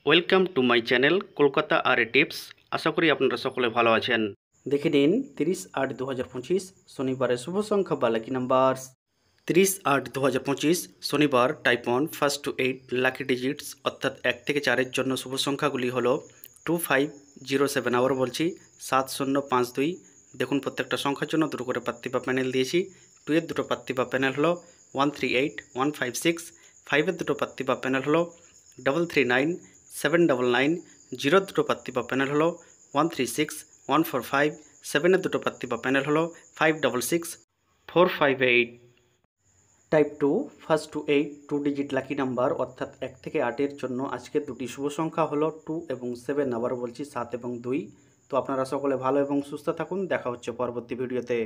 Welcome to my channel Kolkata আর এ tips. আশা করি আপনারা সকলে ভালো আছেন। দেখে নিন 30/8/2025 শনিবারের শুভ সংখ্যা বা লাকি নাম্বার। 30/8/2025 শনিবার type 1 first to 8 lucky digits অর্থাৎ 1 থেকে 4-এর জন্য শুভ সংখ্যাগুলি হলো 2507। আবার বলছি 7052। দেখুন প্রত্যেকটা সংখ্যার জন্য দুটো করে পাত্তি বা প্যানেল দিয়েছি। 2 এর দুটো পাত্তি বা প্যানেল হলো 138156। 5 এর দুটো পাত্তি বা প্যানেল হলো 339 799। 0 দুটো পাত্তি বা প্যানেল হলো 136145। 7 এর দুটো পাত্তি বা প্যানেল হলো 566458। Type 2 first to 8 2 digit lucky number অর্থাৎ 1 থেকে 8-এর জন্য আজকের দুটি শুভ সংখ্যা হলো 2 এবং 7। আবারও বলছি 7 এবং 2। তো আপনারা সকলে ভালো এবং সুস্থ থাকুন। দেখা হচ্ছে পরবর্তী ভিডিওতে।